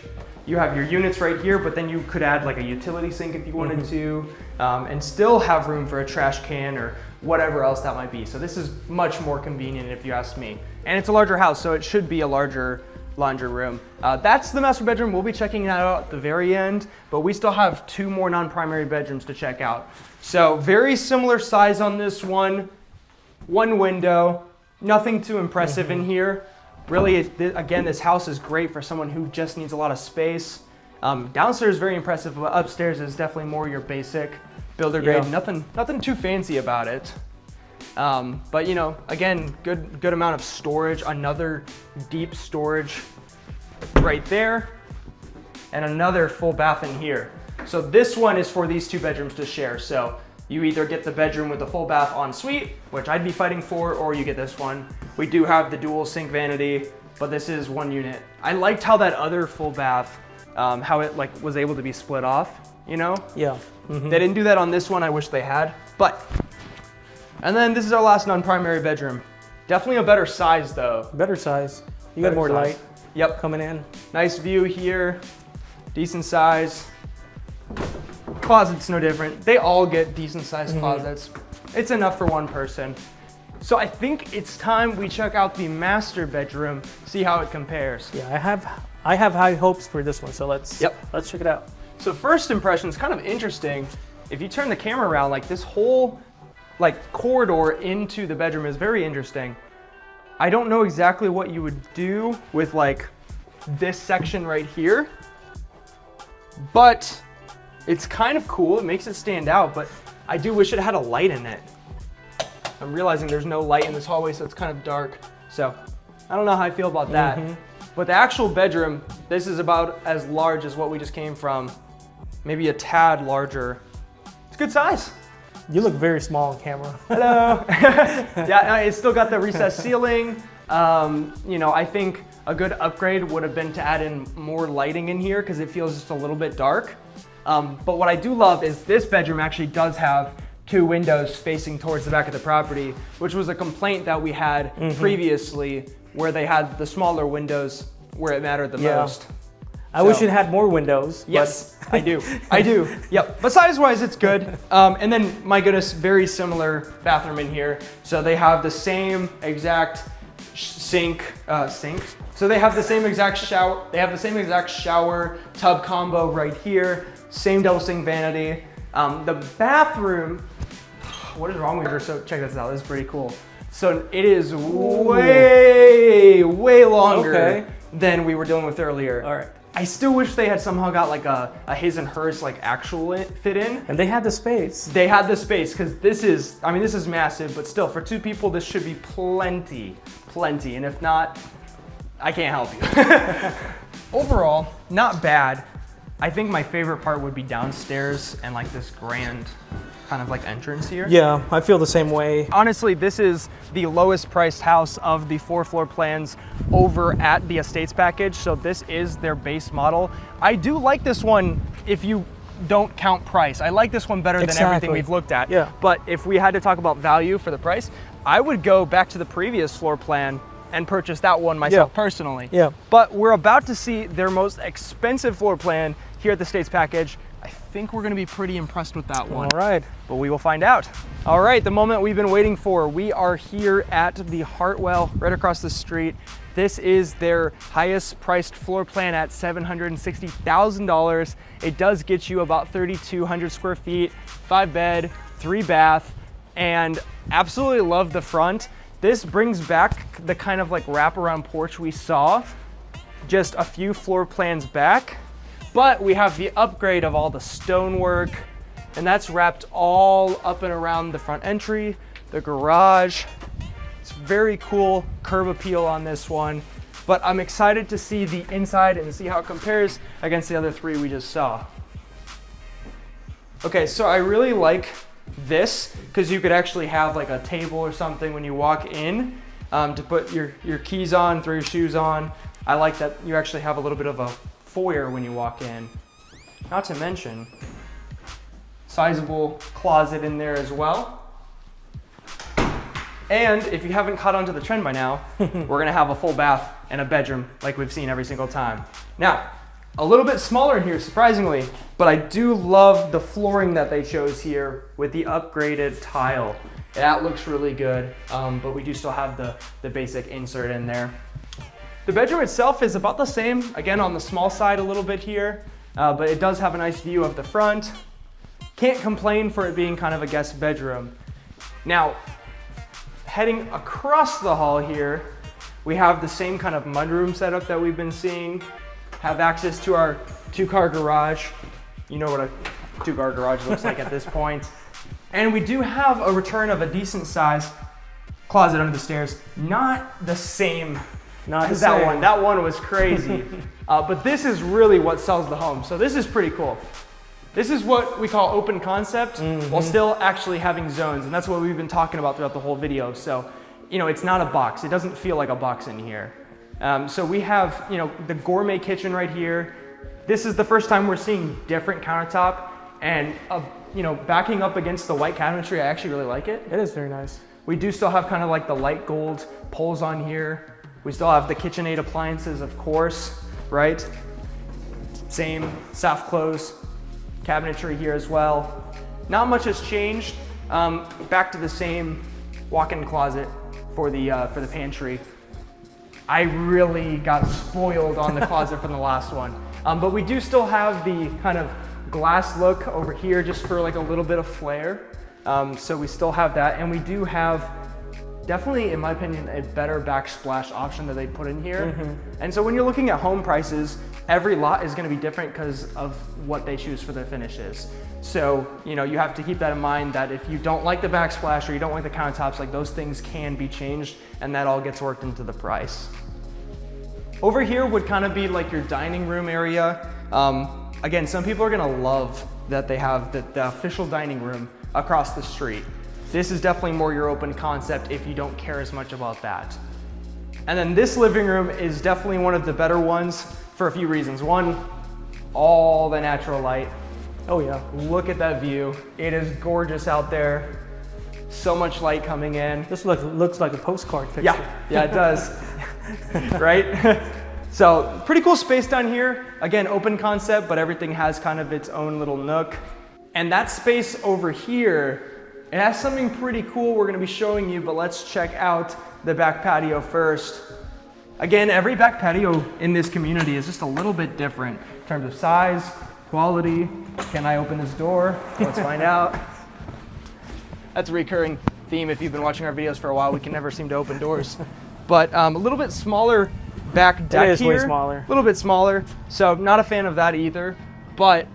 You have your units right here, but then you could add like a utility sink if you wanted to, and still have room for a trash can or whatever else that might be. So this is much more convenient if you ask me. And it's a larger house, so it should be a larger laundry room. That's the master bedroom. We'll be checking that out at the very end, but we still have 2 more non-primary bedrooms to check out. So very similar size on this one. 1 window, nothing too impressive in here. Really, again, this house is great for someone who just needs a lot of space. Downstairs is very impressive, but upstairs is definitely more your basic builder grade. Nothing too fancy about it. But you know, again, good amount of storage. Another deep storage right there, and another full bath in here. So this one is for these 2 bedrooms to share. So you either get the bedroom with the full bath en suite, which I'd be fighting for, or you get this one. We do have the dual sink vanity, but this is 1 unit. I liked how that other full bath, how it like was able to be split off, you know? Yeah. They didn't do that on this one. I wish they had, but. And then this is our last non-primary bedroom. Definitely a better size though. Better size. You got more light. Yep. Coming in. Nice view here, decent size. Closet's no different. They all get decent sized closets. It's enough for 1 person. So I think it's time we check out the master bedroom, see how it compares. Yeah, I have high hopes for this one, so let's check it out. So first impression is kind of interesting. If you turn the camera around, like this whole like corridor into the bedroom is very interesting. I don't know exactly what you would do with like this section right here, but it's kind of cool. It makes it stand out, but I do wish it had a light in it. I'm realizing there's no light in this hallway, so it's kind of dark. So I don't know how I feel about that. But the actual bedroom, this is about as large as what we just came from. Maybe a tad larger. It's good size. You look very small on camera. Hello. Yeah, it's still got the recessed ceiling. You know, I think a good upgrade would have been to add in more lighting in here because it feels just a little bit dark. But what I do love is this bedroom actually does have 2 windows facing towards the back of the property, which was a complaint that we had previously, where they had the smaller windows where it mattered the most. I wish it had more windows. Yes, I do. Yep, but size-wise, it's good. And then, my goodness, very similar bathroom in here. So they have the same exact sink. So they have the same exact shower. They have the same exact shower tub combo right here. Same double sink vanity. The bathroom. What is wrong with her? So check this out. This is pretty cool. So it is way longer than we were dealing with earlier. All right. I still wish they had somehow got like a his and hers like actual fit in. And they had the space. They had the space because this is, I mean, this is massive, but still for 2 people, this should be plenty. And if not, I can't help you. Overall, not bad. I think my favorite part would be downstairs and like this grand kind of like entrance here. Yeah, I feel the same way. Honestly, this is the lowest priced house of the 4 floor plans over at the Estates package. So this is their base model. I do like this one if you don't count price. I like this one better than everything we've looked at. Yeah. But if we had to talk about value for the price, I would go back to the previous floor plan and purchase that one myself personally. Yeah. But we're about to see their most expensive floor plan here at the Estates package. I think we're gonna be pretty impressed with that one. All right. But we will find out. All right, the moment we've been waiting for. We are here at the Hartwell, right across the street. This is their highest priced floor plan at $760,000. It does get you about 3,200 square feet, 5 bed, 3 bath, and absolutely love the front. This brings back the kind of like wraparound porch we saw just a few floor plans back, but we have the upgrade of all the stonework, and that's wrapped all up and around the front entry, the garage. It's very cool curb appeal on this one, but I'm excited to see the inside and see how it compares against the other 3 we just saw. Okay, so I really like this because you could actually have like a table or something when you walk in to put your keys on, throw your shoes on. I like that you actually have a little bit of a foyer when you walk in. Not to mention, sizable closet in there as well. And if you haven't caught on to the trend by now, we're gonna have a full bath and a bedroom like we've seen every single time. Now, a little bit smaller in here, surprisingly, but I do love the flooring that they chose here with the upgraded tile. That looks really good, but we do still have the basic insert in there. The bedroom itself is about the same, again on the small side a little bit here, but it does have a nice view of the front. Can't complain for it being kind of a guest bedroom. Now, heading across the hall here, we have the same kind of mudroom setup that we've been seeing. Have access to our 2-car garage. You know what a 2-car garage looks like at this point. And we do have a return of a decent size closet under the stairs. Not the same as that one. That one was crazy. But this is really what sells the home. So this is pretty cool. This is what we call open concept while still actually having zones. And that's what we've been talking about throughout the whole video. So, you know, it's not a box. It doesn't feel like a box in here. So we have, you know, the gourmet kitchen right here. This is the first time we're seeing different countertop, and you know, backing up against the white cabinetry, I actually really like it. It is very nice. We do still have kind of like the light gold poles on here. We still have the KitchenAid appliances, of course, right? Same soft close cabinetry here as well. Not much has changed. Back to the same walk-in closet for the pantry. I really got spoiled on the closet from the last one. But we do still have the kind of glass look over here just for like a little bit of flair. So we still have that, and we do have definitely, in my opinion, a better backsplash option that they put in here. And so when you're looking at home prices, every lot is gonna be different because of what they choose for their finishes. So, you know, you have to keep that in mind that if you don't like the backsplash or you don't like the countertops, like those things can be changed, and that all gets worked into the price. Over here would kind of be like your dining room area. Again, some people are gonna love that they have the official dining room across the street. This is definitely more your open concept if you don't care as much about that. And then this living room is definitely one of the better ones for a few reasons. One, all the natural light. Oh yeah. Look at that view. It is gorgeous out there. So much light coming in. This looks like a postcard picture. Yeah, it does. Right? So pretty cool space down here. Again, open concept, but everything has kind of its own little nook. And that space over here, it has something pretty cool we're gonna be showing you, but let's check out the back patio first. Again, every back patio in this community is just a little bit different in terms of size, quality. Can I open this door? Let's find out. That's a recurring theme if you've been watching our videos for a while. We can never seem to open doors. But a little bit smaller back deck here. It is here. way smaller. A little bit smaller. So not a fan of that either. But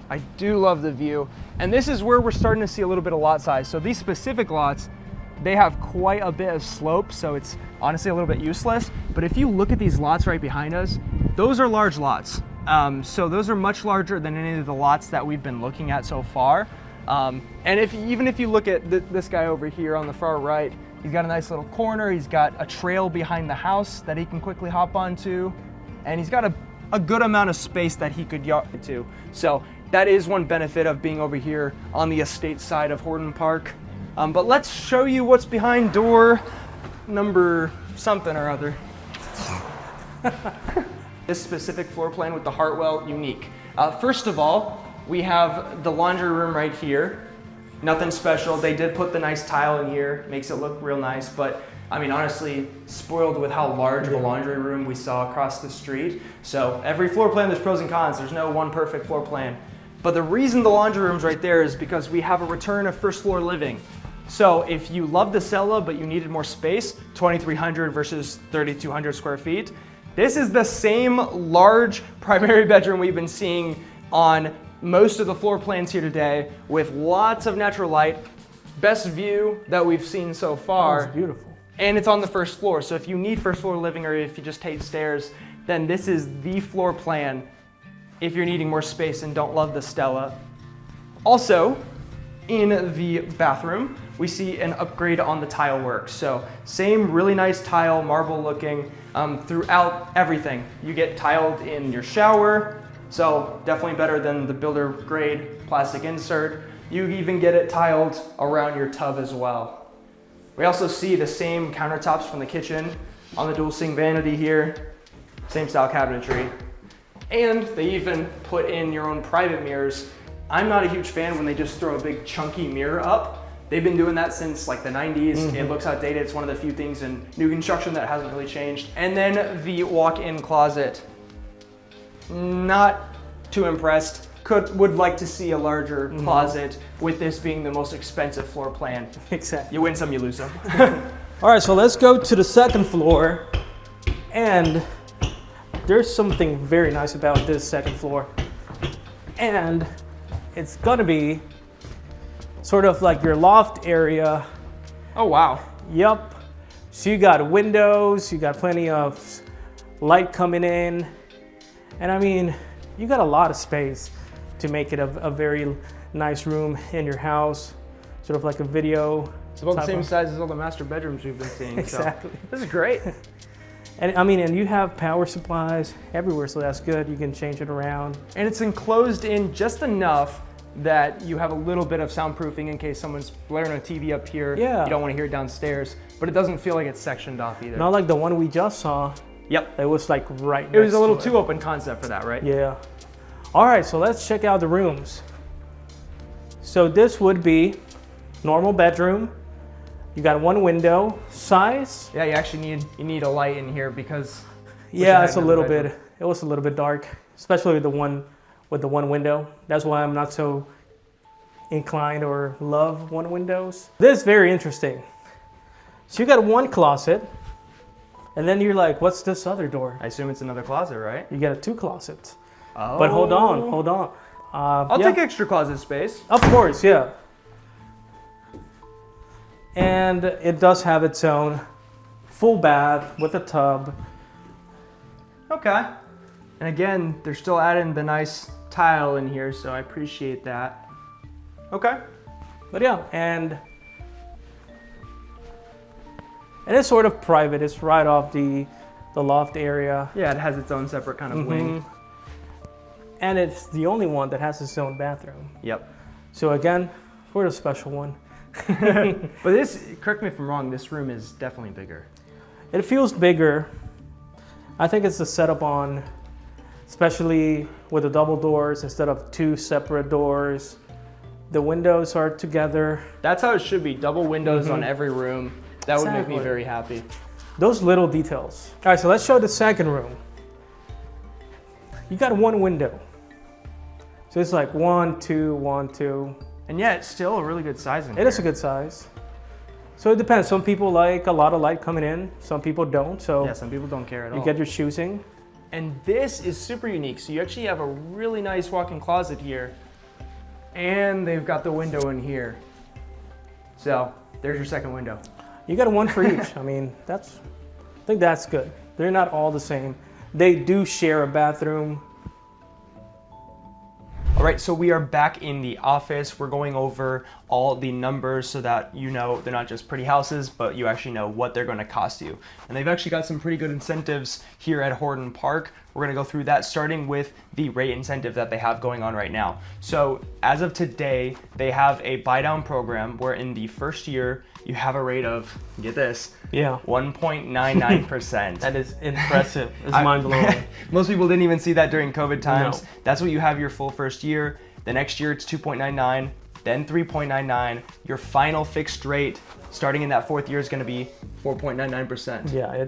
I do love the view. And this is where we're starting to see a little bit of lot size. So these specific lots, they have quite a bit of slope, so it's honestly a little bit useless. But if you look at these lots right behind us, those are large lots. So those are much larger than any of the lots that we've been looking at so far. And even if you look at this guy over here on the far right, he's got a nice little corner. He's got a trail behind the house that he can quickly hop onto. And he's got a good amount of space that he could yacht to. So that is one benefit of being over here on the estate side of Horton Park. But let's show you what's behind door number something or other. This specific floor plan with the Hartwell, unique. First of all, we have the laundry room right here. Nothing special. They did put the nice tile in here, makes it look real nice, but I mean, honestly, spoiled with how large of a laundry room we saw across the street. So every floor plan, there's pros and cons. There's no one perfect floor plan. But the reason the laundry room's right there is because we have a return of first floor living. So if you love the Stella, but you needed more space, 2,300 versus 3,200 square feet, this is the same large primary bedroom we've been seeing on most of the floor plans here today, with lots of natural light, best view that we've seen so far. It's beautiful. And it's on the first floor. So if you need first floor living or if you just hate stairs, then this is the floor plan if you're needing more space and don't love the Stella. Also, in the bathroom, we see an upgrade on the tile work. So same really nice tile, marble looking, throughout everything. You get tiled in your shower, so definitely better than the builder grade plastic insert. You even get it tiled around your tub as well. We also see the same countertops from the kitchen on the dual sink vanity here, same style cabinetry. And they even put in your own private mirrors. I'm not a huge fan when they just throw a big chunky mirror up. They've been doing that since like the 90s. It looks outdated. It's one of the few things in new construction that hasn't really changed. And then the walk-in closet. Not too impressed. Would like to see a larger closet, with this being the most expensive floor plan. Exactly. You win some, you lose some. All right, so let's go to the second floor. And there's something very nice about this second floor. And it's gonna be sort of like your loft area. Oh, wow. Yup. So you got windows, you got plenty of light coming in. And I mean, you got a lot of space to make it a very nice room in your house. Sort of like a video. It's about the same size as all the master bedrooms we've been seeing. Exactly. So this is great. And I mean, and you have power supplies everywhere, so that's good. You can change it around. And it's enclosed in just enough that you have a little bit of soundproofing in case someone's blaring a TV up here. Yeah. You don't want to hear it downstairs, but it doesn't feel like it's sectioned off either. Not like the one we just saw. Yep. It was like right next It was a little to too open concept for that, right? Yeah. All right, so let's check out the rooms. So this would be normal bedroom. You got one window. Size? Yeah, you actually need a light in here because Yeah, it's a little bit. It was a little bit dark, especially with the one window. That's why I'm not so inclined or love one windows. This is very interesting. So you got one closet, and then you're like, what's this other door? I assume it's another closet, right? You got two closets. Oh. But hold on. I'll yeah. take extra closet space. Of course, yeah. And it does have its own full bath with a tub. Okay. And again, they're still adding the nice tile in here, so I appreciate that. Okay. But yeah, and it's sort of private. It's right off the loft area. Yeah, it has its own separate kind of wing. And it's the only one that has its own bathroom. Yep. So again, we're a special one. But this, correct me if I'm wrong, this room is definitely bigger. It feels bigger. I think it's the setup on, especially with the double doors instead of two separate doors. The windows are together. That's how it should be, double windows on every room. That would make me very happy. Those little details. All right, so let's show the second room. You got one window. So it's like 1, 2, 1, 2. And yet, it's still a really good size in here. It is a good size. So it depends. Some people like a lot of light coming in. Some people don't. So yeah, some people don't care at all. You get your choosing. And this is super unique. So you actually have a really nice walk-in closet here. And they've got the window in here. So there's your second window. You got one for each. I mean, I think that's good. They're not all the same. They do share a bathroom. All right, so we are back in the office. We're going over all the numbers so that you know they're not just pretty houses, but you actually know what they're going to cost you. And they've actually got some pretty good incentives here at Horton Park. We're going to go through that, starting with the rate incentive that they have going on right now. So as of today, they have a buy down program where in the first year, you have a rate of, get this, 1.99%. That is impressive. It's mind blowing. Most people didn't even see that during COVID times. No. That's what you have your full first year. The next year it's 2.99, then 3.99. Your final fixed rate starting in that 4th year is going to be 4.99%. Yeah,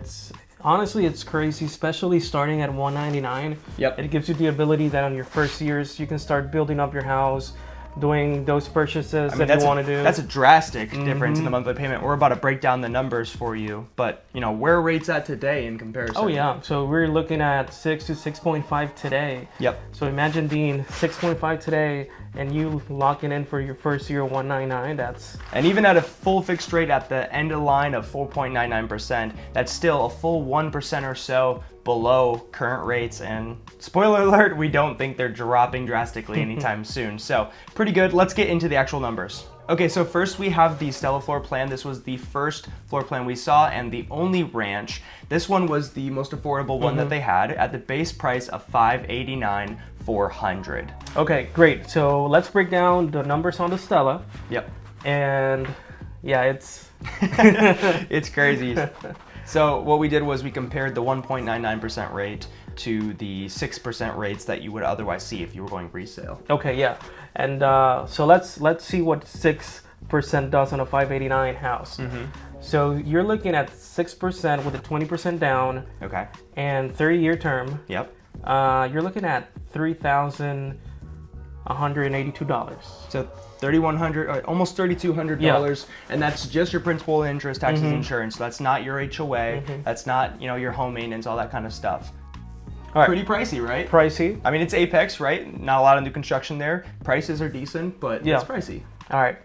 honestly, it's crazy, especially starting at $199. Yep. It gives you the ability that on your first years, you can start building up your house, doing those purchases that you want to do. That's a drastic difference in the monthly payment. We're about to break down the numbers for you, but where are rates at today in comparison? Oh yeah, so we're looking at 6 to 6.5 today. Yep. So imagine being 6.5 today and you locking in for your first year 199. And even at a full fixed rate at the end of the line of 4.99%, that's still a full 1% or so below current rates. And spoiler alert, we don't think they're dropping drastically anytime soon. So pretty good. Let's get into the actual numbers. Okay, so first we have the Stella floor plan. This was the first floor plan we saw and the only ranch. This one was the most affordable one that they had at the base price of $589,400. Okay, great. So let's break down the numbers on the Stella. Yep. And yeah, it's it's crazy. So what we did was we compared the 1.99% rate to the 6% rates that you would otherwise see if you were going resale. Okay, yeah. And so let's see what 6% does on a 589 house. So you're looking at 6% with a 20% down. Okay. And 30-year term. Yep. You're looking at $3,182. So $3,100, almost $3,200, and that's just your principal, interest, taxes, insurance. So that's not your HOA. That's not your home maintenance, all that kind of stuff. All right. Pretty pricey, right? Pricey. I mean, it's Apex, right? Not a lot of new construction there. Prices are decent, but it's pricey. All right.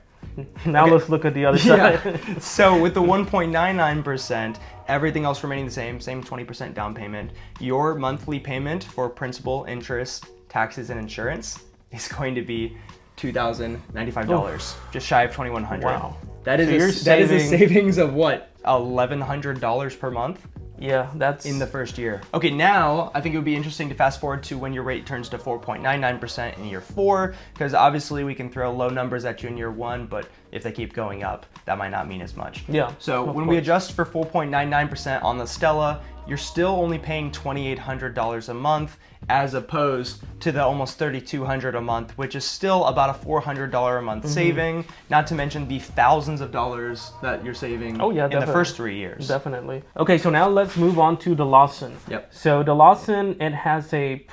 Now let's look at the other side. So with the 1.99%, everything else remaining the same 20% down payment, your monthly payment for principal, interest, taxes, and insurance is going to be $2,095, just shy of $2,100. Wow. That is a savings of what? $1,100 per month? Yeah, that's in the first year. Okay, now I think it would be interesting to fast forward to when your rate turns to 4.99% in year 4, because obviously we can throw low numbers at you in year 1, but if they keep going up, that might not mean as much. Yeah. So when we adjust for 4.99% on the Stella, you're still only paying $2,800 a month, as opposed to the almost $3,200 a month, which is still about a $400 a month saving, not to mention the thousands of dollars that you're saving in the first 3 years. Definitely. Okay, so now let's move on to the Lawson. Yep. So the Lawson, it has a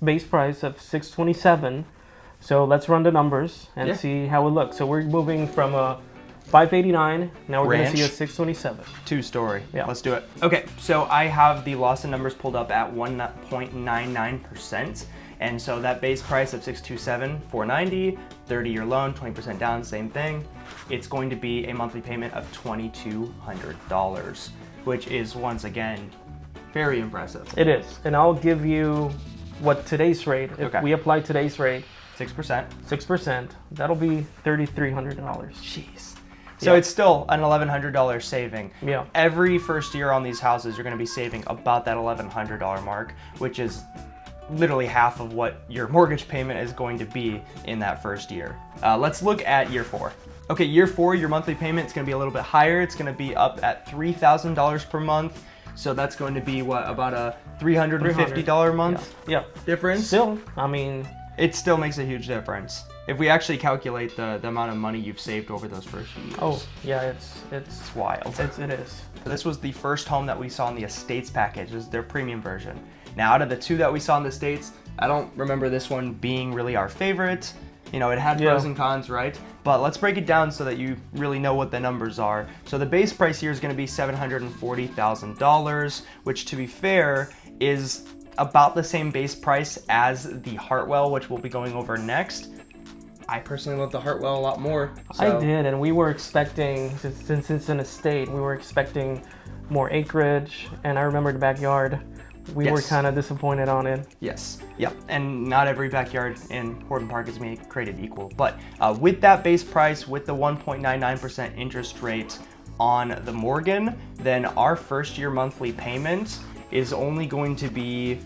base price of $627. So let's run the numbers and see how it looks. So we're moving from a $589, now we're going to see a $627. 2-story. Yeah. Let's do it. Okay, so I have the Lawson numbers pulled up at 1.99%. And so that base price of $627,490, 30-year loan, 20% down, same thing. It's going to be a monthly payment of $2,200, which is once again very impressive. It is. And I'll give you what today's rate, if we apply today's rate, 6%, that'll be $3,300. Jeez. So it's still an $1,100 saving. Yeah. Every first year on these houses, you're going to be saving about that $1,100 mark, which is literally half of what your mortgage payment is going to be in that first year. Let's look at year 4. Okay, year 4, your monthly payment is going to be a little bit higher. It's going to be up at $3,000 per month. So that's going to be what, about a $350 a month difference? Still, I mean, it still makes a huge difference. If we actually calculate the amount of money you've saved over those first few years. Oh, yeah, it's wild. It is. So this was the first home that we saw in the Estates package. This is their premium version. Now, out of the 2 that we saw in the States, I don't remember this one being really our favorite. It had pros and cons, right? But let's break it down so that you really know what the numbers are. So the base price here is going to be $740,000, which, to be fair, is about the same base price as the Hartwell, which we'll be going over next. I personally love the Hartwell a lot more. I did, and we were expecting, since it's an estate, we were expecting more acreage, and I remember the backyard. We were kind of disappointed on it. Yes, yep, and not every backyard in Horton Park is created equal. But with that base price, with the 1.99% interest rate on the Morgan, then our first year monthly payment is only going to be,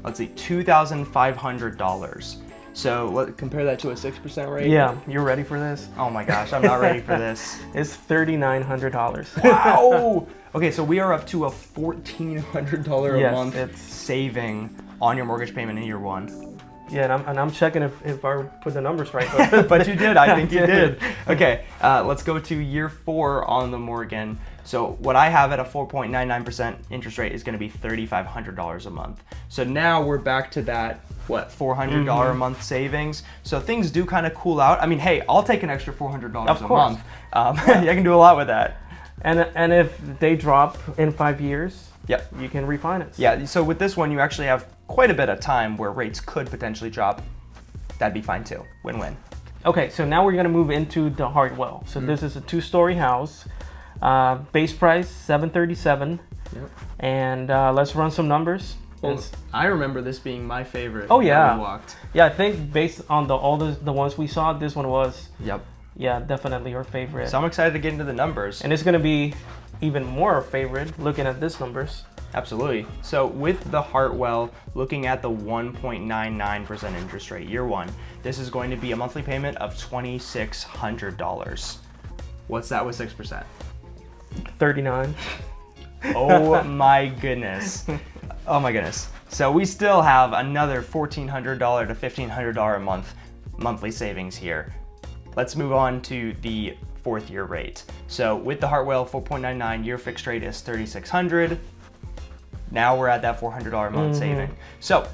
let's see, $2,500. So compare that to a 6% rate. Yeah, you're ready for this? Oh my gosh, I'm not ready for this. It's $3,900. Wow! Okay, so we are up to a $1,400 a month it's saving on your mortgage payment in year 1. Yeah, and I'm checking if I put the numbers right. But you did, I think you did. Okay, let's go to year 4 on the Morgan. So what I have at a 4.99% interest rate is gonna be $3,500 a month. So now we're back to that, what, $400 a month savings. So things do kind of cool out. I mean, hey, I'll take an extra $400 a month. I can do a lot with that. And if they drop in 5 years, yep, you can refinance. Yeah, so with this one, you actually have quite a bit of time where rates could potentially drop. That'd be fine too, win-win. Okay, so now we're gonna move into the Hartwell. So this is a 2-story house, base price $737. Yep. And let's run some numbers. Well, I remember this being my favorite. Oh yeah. When we walked. Yeah, I think based on all the ones we saw, this one was. Yep. Yeah, definitely your favorite. So I'm excited to get into the numbers. And it's gonna be even more favorite looking at these numbers. Absolutely. So with the Hartwell, looking at the 1.99% interest rate, year 1, this is going to be a monthly payment of $2,600. What's that with 6%? 39. Oh my goodness. Oh my goodness. So we still have another $1,400 to $1,500 a month monthly savings here. Let's move on to the 4th year rate. So with the Hartwell 4.99, year fixed rate is $3,600. Now we're at that $400 a month saving. So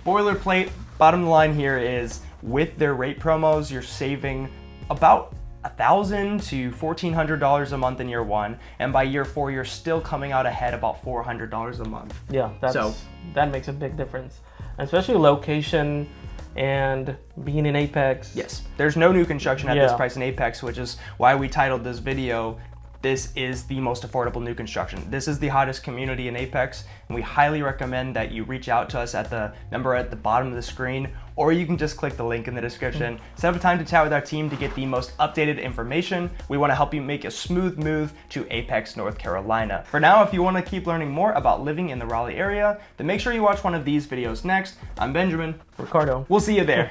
boilerplate, bottom line here is with their rate promos, you're saving about $1,000 to $1,400 a month in year 1, and by year 4, you're still coming out ahead about $400 a month. Yeah, that makes a big difference, especially location and being in Apex. Yes, there's no new construction at this price in Apex, which is why we titled this video, "This is the most affordable new construction." This is the hottest community in Apex, and we highly recommend that you reach out to us at the number at the bottom of the screen, or you can just click the link in the description. Set up a time to chat with our team to get the most updated information. We want to help you make a smooth move to Apex, North Carolina. For now, if you want to keep learning more about living in the Raleigh area, then make sure you watch one of these videos next. I'm Benjamin. Ricardo. We'll see you there.